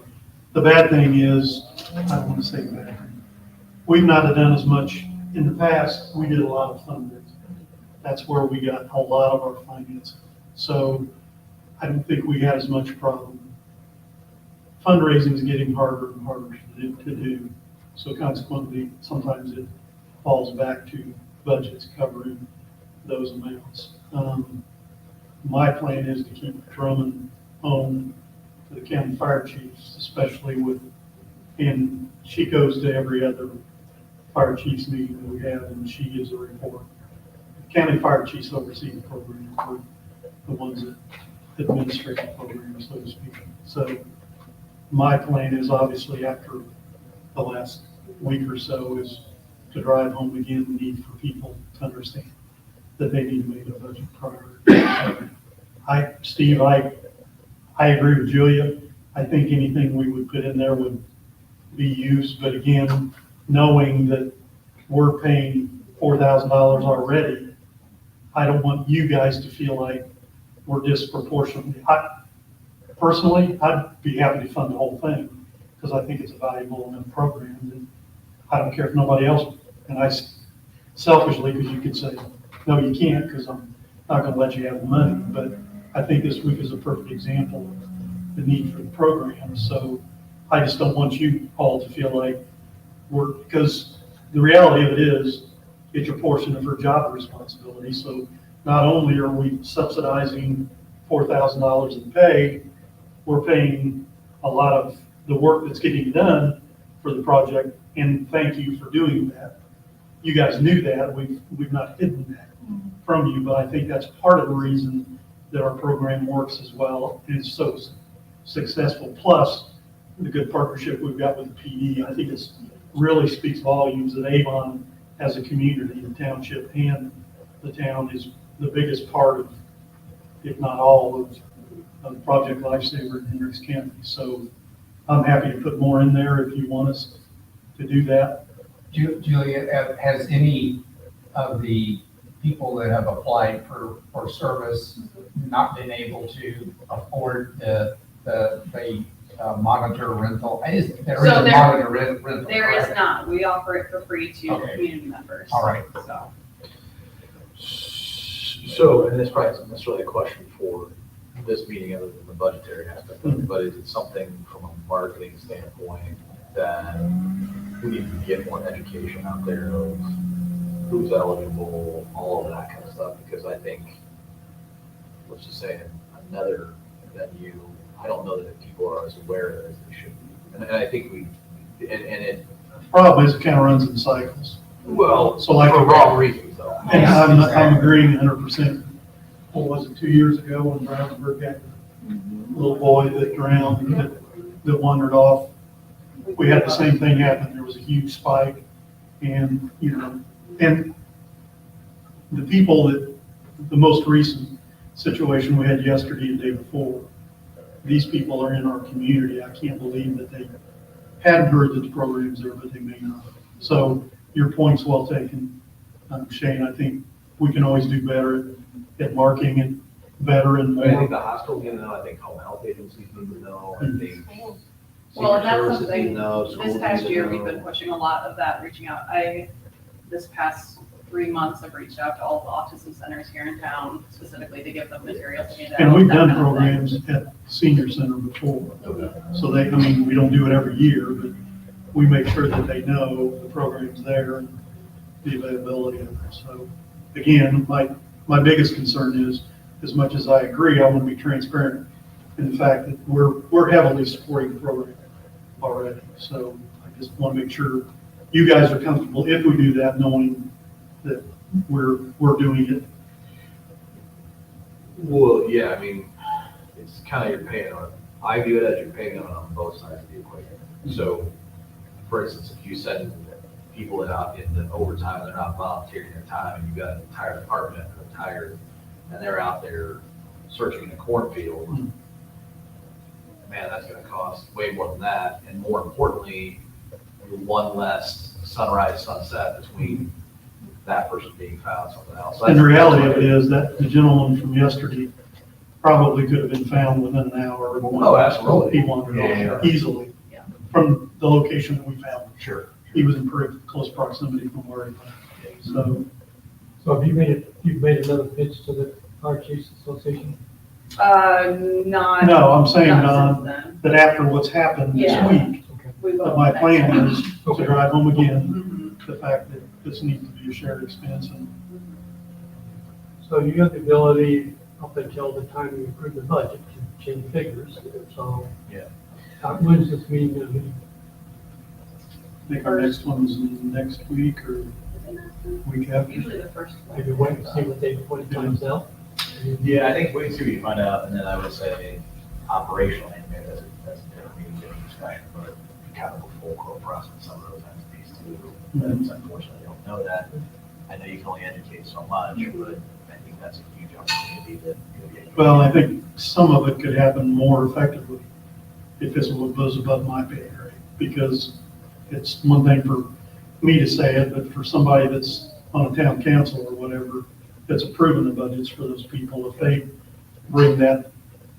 The bad thing is, I don't want to say bad thing. We've not done as much in the past. We did a lot of fundraising. That's where we got a lot of our financing. So I don't think we had as much problem. Fundraising is getting harder and harder to do. So consequently, sometimes it falls back to budgets covering those amounts. My plan is to keep drumming home to the county fire chiefs, especially and she goes to every other fire chiefs meeting that we have, and she gives a report. The county fire chiefs oversee the program, for the ones that administrate the program, so to speak. So my plan is obviously after the last week or so is to drive home again the need for people to understand that they need to make a budget priority. Steve, I agree with Julia. I think anything we would put in there would be used, but again, knowing that we're paying $4,000 already, I don't want you guys to feel like we're disproportionately. Personally, I'd be happy to fund the whole thing because I think it's a valuable enough program, and I don't care if nobody else. And I selfishly, because you could say, no, you can't, because I'm not going to let you have the money. But I think this week is a perfect example of the need for the program. So I just don't want you all to feel like work, because the reality of it is, it's a portion of her job responsibility. So not only are we subsidizing $4,000 in pay, we're paying a lot of the work that's getting done for the project, and thank you for doing that. You guys knew that, we've not hidden that from you, but I think that's part of the reason that our program works as well and is so successful. Plus, the good partnership we've got with the PD, I think it's really speaks volumes that Avon as a community, the township and the town is the biggest part of, if not all of Project Lifesaver in Hendricks County. So I'm happy to put more in there if you want us to do that. Julia, has any of the people that have applied for service not been able to afford the monitor rental? There is So a there- monitor rental. There is correct? not. We offer it for free to Okay. community members. All right. So, So, and this probably isn't necessarily a question for this meeting other than the budgetary aspect, but is it something from a marketing standpoint that we need to get more education out there of who's eligible, all of that kind of stuff? Because I think, let's just say another venue, I don't know that people are as aware of it as they should be. And I think it, Problem is, it kind of runs in cycles. well, So like- for wrong reasons though. And I'm agreeing 100%. What was it, 2 years ago when Brownsburg had the little boy that drowned, that wandered off? We had the same thing happen. There was a huge spike and, and the people the most recent situation we had yesterday and the day before, these people are in our community. I can't believe that they hadn't heard that the program's there, but they may not. So your point's well taken, Shane. I think we can always do better at marketing it better and I think more. the hospital need to know, I think home health agencies need to know, I think well, and senior that's services need to something, know, schools this need past to year, we've know. been pushing a lot of that, reaching out. This past 3 months, I've reached out to all the autism centers here in town, specifically to give them materials. And we've done that kind of thing. programs at the senior center before. So we don't do it every year, but we make sure that they know the program's there and the availability of it. So again, my biggest concern is, as much as I agree, I want to be transparent in the fact that we're heavily supporting the program already. So I just want to make sure you guys are comfortable if we do that, knowing that we're doing it. Well, yeah, I mean, it's kind of you're paying on, I view it as you're paying on both sides of the equation. So, for instance, if you send people out in the overtime, they're not volunteering their time, and you've got an entire department retired, and they're out there searching in a cornfield, man, that's gonna cost way more than that, and more importantly, you're one less sunrise, sunset between that person being found, something else. So And the that's- reality of it is that the gentleman from yesterday probably could have been found within an hour. Oh, absolutely. He wandered Yeah. off easily Yeah. from the location that we found him. Sure. He was in pretty close proximity from where he went. So, So have you've made another pitch to the Fire Chiefs Association? Not. no, I'm saying, not since Don, then. that after what's happened this Yeah. week, Okay. We will that my next plan time. is to drive home again, Mhm. the fact that this needs to be a shared expense. And So you have the ability up until the time you approve the budget to change figures, so. Yeah. When's this meeting gonna be? I think our next one's next week or week after. Usually the first one. Maybe wait and see what they finds out? Yeah, I think wait and see what you find out, and then I would say operationally, maybe that's a different meeting, different discussion, but kind of a full quote process, some of those entities too. That's unfortunately, don't know that. I know you can only educate so much, but I think that's a huge opportunity that. Well, I think some of it could happen more effectively if this was above my pay grade, because it's one thing for me to say it, but for somebody that's on a town council or whatever, that's approving the budgets for those people, if they bring that,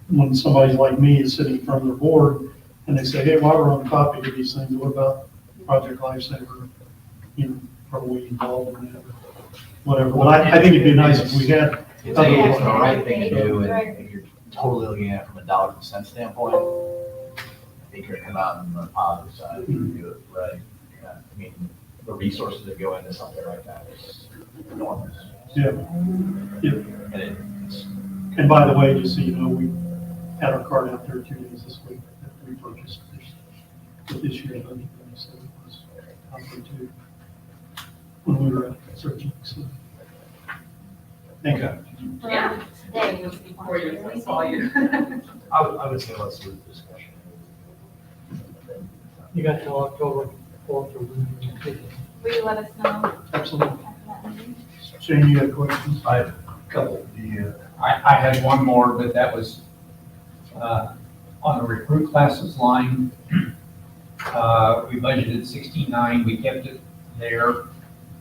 when somebody like me is sitting in front of their board, and they say, hey, while we're on topic of these things, what about Project Lifesaver? Are we involved in that? Whatever, but I think it'd be nice if we had. It's the right thing to do, and if you're totally looking at it from a dollar and cent standpoint, I think you're gonna come out on the positive side if you do it right. Yeah, I mean, resources that go into something like that is enormous. Yeah. Yeah. And it's, And by the way, just so you know, we had our card out there 2 days this week that we purchased with this year's budget, so it was out there too when we were searching, so. Thank you. Yeah. Today. Before you, I saw you. I would say let's do the discussion. You got till October 4th or whatever. Will you let us know Absolutely. after that meeting? Shane, you got questions? I have a couple. I had one more, but that was, on the recruit classes line. We budgeted 69, we kept it there.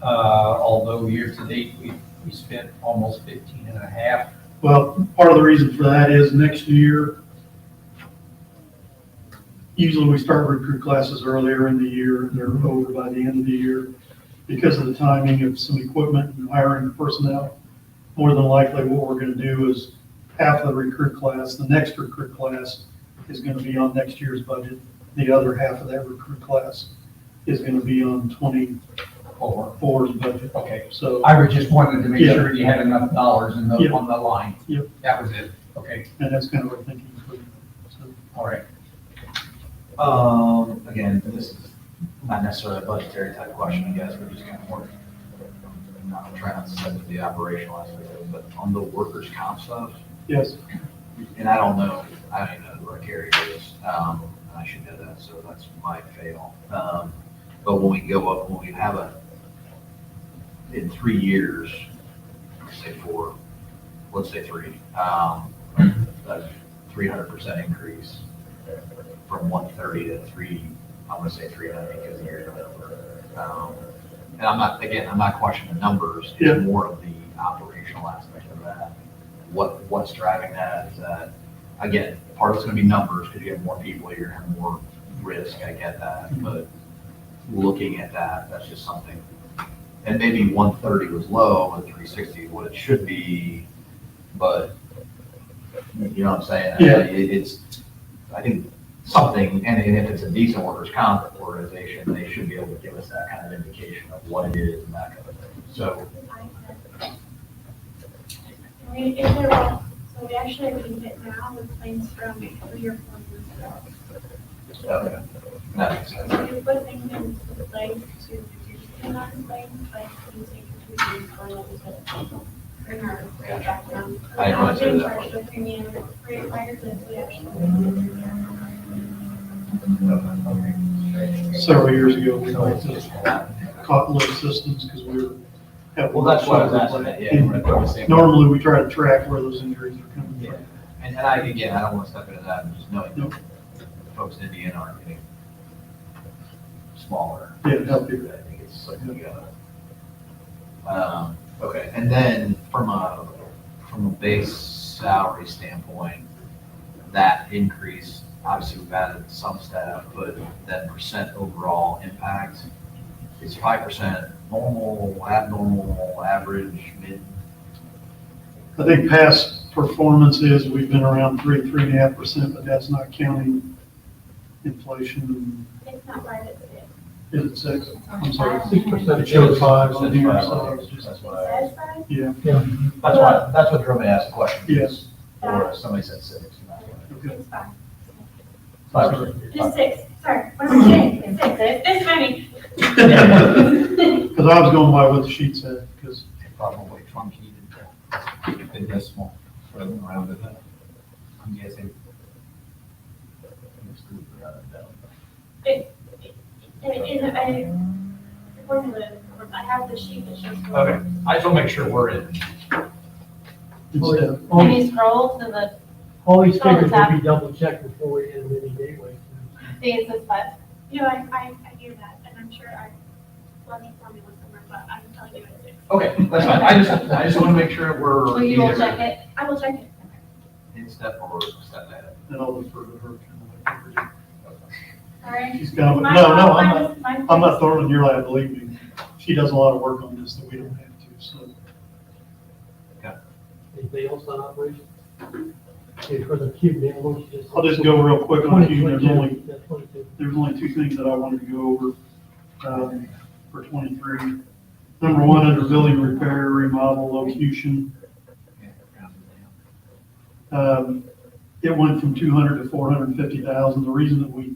Although year to date, we spent almost 15 and a half. Well, part of the reason for that is next year, usually we start recruit classes earlier in the year, they're over by the end of the year. Because of the timing of some equipment and hiring personnel, more than likely what we're gonna do is half of the recruit class, the next recruit class is gonna be on next year's budget. The other half of that recruit class is gonna be on 24's budget. Okay, So, I was just wanted to make Yeah. sure you had enough dollars in the, Yeah. on the line. Yep. That was it, okay, and that's kind of our thinking for, so. all right. Again, this is not necessarily a budgetary type question, I guess, we're just kind of working. Not trying not to set up the operational aspect of it, but on the workers' comp stuff, Yes, and I don't know, I don't even know who our carrier is, and I should know that, so that's my fail. But when we go up, when we have in 3 years, let's say three, a 300% increase from 130 to 3, I'm gonna say 300 because the year's over. And I'm not questioning the numbers, Yeah. it's more of the operational aspect of that. What's driving that? Is that, again, part of it's gonna be numbers, because you have more people, you're gonna have more risk, I get that, but looking at that, that's just something. And maybe 130 was low and 360 is what it should be, but you know what I'm saying? Yeah. It's, I think something, and if it's a decent workers' comp organization, they should be able to give us that kind of indication of what it is and that kind of thing. So, So we actually read it now with claims from 3 or 4 years ago. okay, that makes sense. So you put things in place to reduce the amount of claims, but you take into account to bring our rate back down. I didn't realize Being that. charged a premium rate higher than we actually. several years ago, we like to caught load systems because we were. Well, that's what I was asking, yeah. we're at the same- Normally, we try to track where those injuries are coming Yeah, from. and I don't want to step into that, and just knowing Nope. that folks in Indiana are getting smaller. Yeah, help you. I think it's like, okay, and then from a base salary standpoint, that increase, obviously we've added some staff, but that percent overall impact is 5% normal, abnormal, average, mid? I think past performances, we've been around 3.5%, but that's not counting inflation. It's not right at the Is it 6? I'm sorry. 6%. It shows 5 on That's here, what so I- I was just, that's what I, says that. yeah, that's what drove me to ask the question. yes. Or somebody said 6. and that's Okay. It's fine. why. 5%. Just 6, sorry, what am I saying? It's 6, it's this many. Because I was going by what the sheet said, because, Probably truncated, keep it decimal, further around it, I'm guessing. I have the sheet that shows. Okay, I just want to make sure we're in. instead, Can you scroll to the, All these figures will be double checked before we hit any gateway. see it says 5? You know, I hear that, and I'm sure Fleming told me what's somewhere, but I'm telling you it's 6. Okay, that's fine, I just want to make sure we're. Will you will either check it? I will check it. In step or step ahead. and I'll defer to her. All right. She's kind of, My no, fault, I'm not throwing it in your lap, believe me. She does a lot of work on this that we don't have to, so. Anything else on operation? Okay, for the cube, man, why don't you just? I'll just go real quick on Q. There's 22. only, Yeah, 22. there's only 2 things that I wanted to go over. for 23. Number one, under building repair, remodel, locution, it went from 200 to 450,000. The reason that we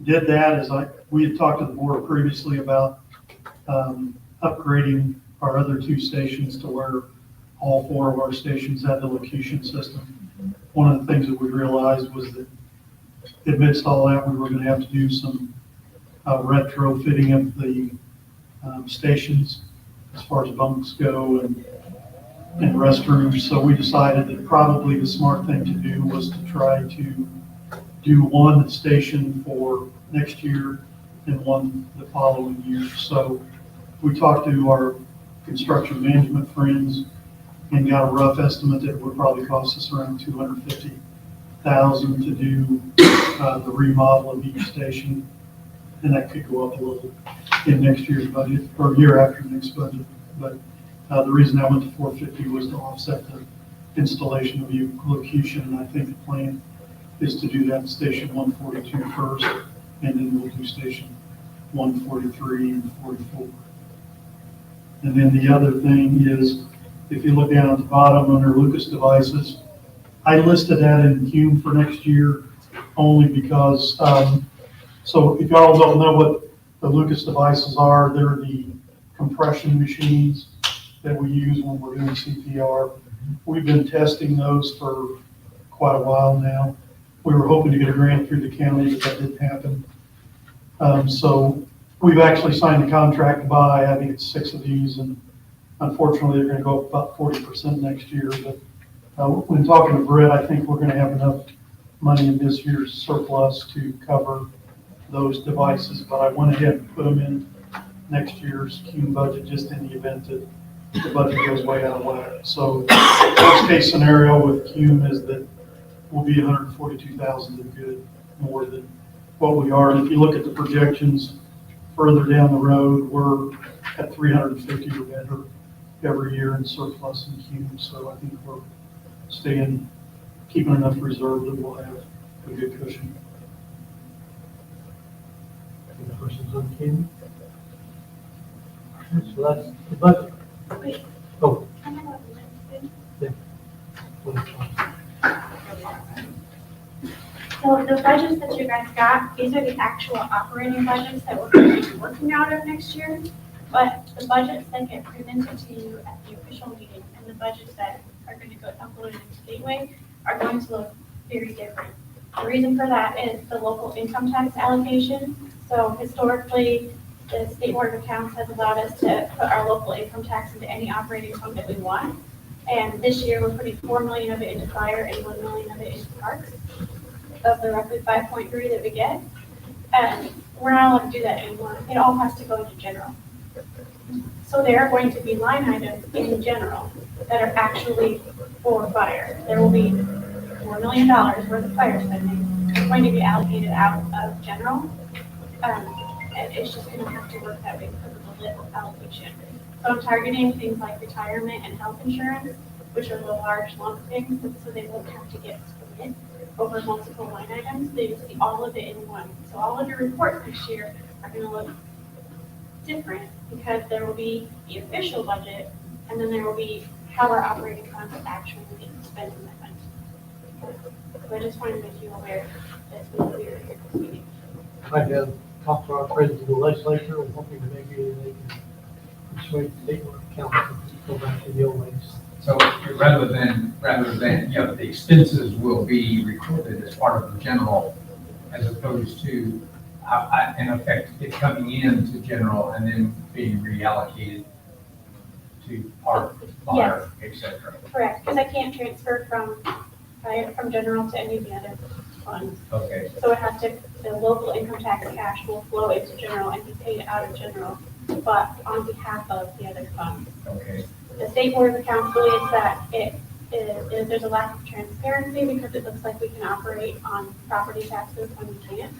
did that is we had talked to the board previously about upgrading our other two stations to where all four of our stations had the locution system. One of the things that we realized was that amidst all that, we were going to have to do some retrofitting of the stations as far as bunks go and restrooms. So we decided that probably the smart thing to do was to try to do one station for next year and one the following year. So we talked to our construction management friends and got a rough estimate that it would probably cost us around $250,000 to do the remodel of each station, and that could go up a little in next year's budget or year after next budget. But the reason I went to 450 was to offset the installation of the locution, and I think the plan is to do that station 142 first, and then we'll do station 143 and 44. And then the other thing is, if you look down at the bottom under Lucas devices, I listed that in Hume for next year only because, so if y'all don't know what the Lucas devices are, they're the compression machines that we use when we're doing CPR. We've been testing those for quite a while now. We were hoping to get a grant through the county, but that didn't happen. So we've actually signed a contract to buy, I think it's 6 of these, and unfortunately, they're gonna go up about 40% next year. But when talking to Britt, I think we're gonna have enough money in this year's surplus to cover those devices. But I went ahead and put them in next year's Cume budget, just in the event that the budget goes way out of whack. So worst case scenario with Cume is that we'll be 142,000 to good, more than what we are. And if you look at the projections further down the road, we're at 350 or better every year in surplus in Cume. So I think we're keeping enough reserve that we'll have a good cushion. Any questions on Ken? So that's the budget. Wait. Oh. I have a So the budgets that you guys got, these are the actual operating budgets that we're going to be working out of next year. But the budgets that get presented to you at the official meeting and the budgets that are going to go uploaded into Gateway are going to look very different. The reason for that is the local income tax allocation. So historically, the State Board of Accounts has allowed us to put our local income tax into any operating fund that we want. And this year, we're putting 4 million of it into fire and 1 million of it into parks, of the roughly 5.3 that we get. And we're not allowed to do that anymore. It all has to go into general. So there are going to be line items in general that are actually for fire. There will be $4 million worth of fire spending. It's going to be allocated out of general. And it's just going to have to work that way because of the lit allocation. So I'm targeting things like retirement and health insurance, which are the large lump things, so they won't have to get split over multiple line items. They just see all of it in one. So all of your reports this year are going to look different because there will be the official budget, and then there will be how our operating funds are actually spent in that fund. So I just wanted to make you aware that we are here at this meeting. I have talked to our friends in the legislature and hoping that maybe they can persuade the State Board of Council to go back to the old ways. So rather than, the expenses will be recorded as part of the general, as opposed to, in effect, it coming into general and then being reallocated to park, fire, et cetera. Correct, because I can't transfer from general to any of the other funds. Okay, So it has to, the local income tax cash will flow into general and be paid out of general, but on behalf of the other funds. okay. The State Board of Accounts believes that there's a lack of transparency because it looks like we can operate on property taxes when we can't.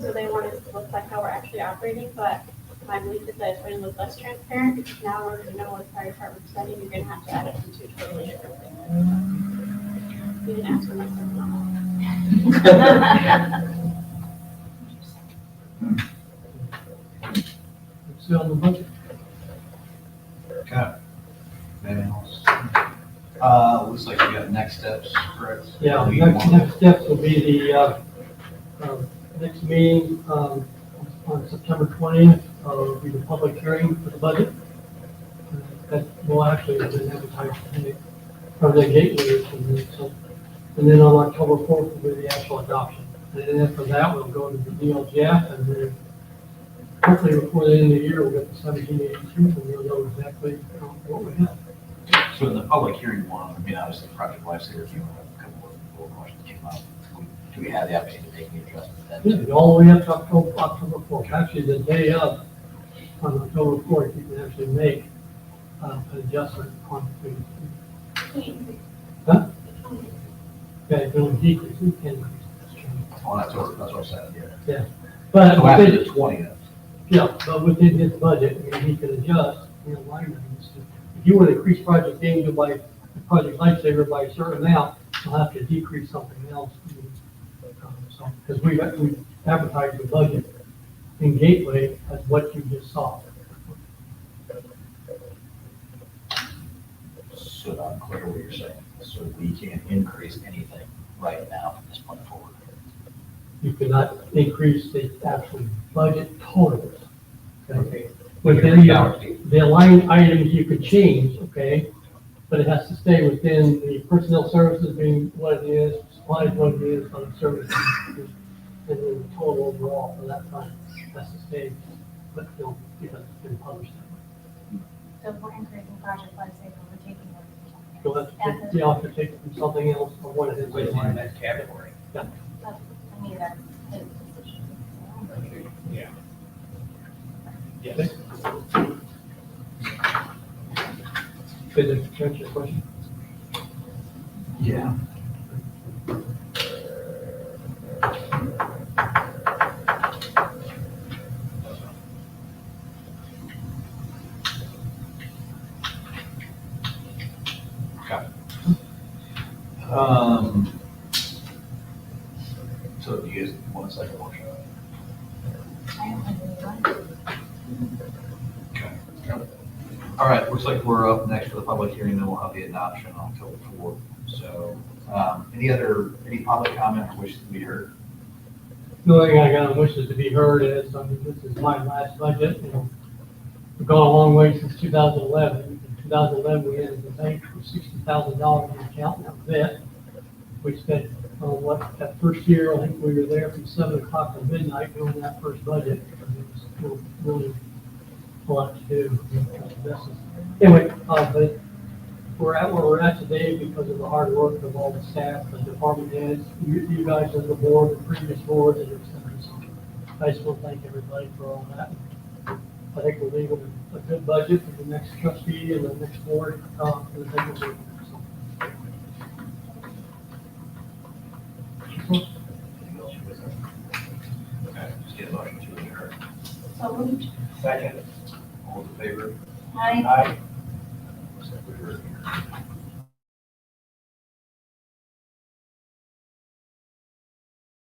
So they want it to look like how we're actually operating, but my belief is that it's going to look less transparent because now in order to know what the fire department's spending, you're going to have to add it to two totally different things. You didn't ask for myself. see on the budget. Okay. Anything else? Looks like we got next steps, correct? Yeah, We next, want- next steps will be the, next meeting, on September 20th, will be the public hearing for the budget. That will actually have been advertised today, or the gateway, and then on October 4th will be the actual adoption. And then after that, we'll go to the DLGF, and then hopefully before the end of the year, we'll get the 1782, and we'll know exactly what we have. So in the public hearing one, I mean, obviously, Project Lifesaver, you have a couple of little questions came up. Do we have the opportunity to make any adjustments then? Yeah, all the way up to October 4th, actually the day of, on October 4th, you can actually make an adjustment on the, huh? Yeah, you can only decrease, you can increase. Oh, that's what I said, yeah. But So after within, the 20th, yeah, but within his budget, I mean, he can adjust, line items. If you want to increase Project Angel by, Project Lifesaver by a certain amount, you'll have to decrease something else. So, because we advertised the budget in Gateway as what you just saw. so I'm clear what you're saying. So we can't increase anything right now from this point forward. You cannot increase the actual budget totals. Okay. Within the line items you could change, okay, but it has to stay within the personnel services being what it is, supplies what it is, other services, and then the total overall for that time has to stay, but still, because it's been published that way. So if we're increasing Project Lifesaver, we're taking it. You'll have to take, you'll have to take it from something else or what it is. Within that category. I mean, that's his decision. Yeah. Okay. Did that answer your question? Yeah. Okay. So do you guys want a second motion? I don't have any right. Okay. All right, looks like we're up next for the public hearing, then we'll have the adoption on October 4th. So, any public comment or wishes to be heard? The only thing I got on wishes to be heard is, I mean, this is my last budget, you know. We've gone a long way since 2011. In 2011, we had the bank for $60,000 in the account, and that was it. We spent, that first year, I think we were there from 7 o'clock to midnight doing that first budget. It was really a lot to do. Anyway, but we're at where we're at today because of the hard work of all the staff, the department heads, you guys as the board, the previous board, and everything. So I just want to thank everybody for all that. I think we're leaving a good budget for the next trustee and the next board, for the next year. So, Anything else you guys have? Okay, just get a motion to adjourn. So moved. Second. All in favor? Aye. Aye. Looks like we're adjourned.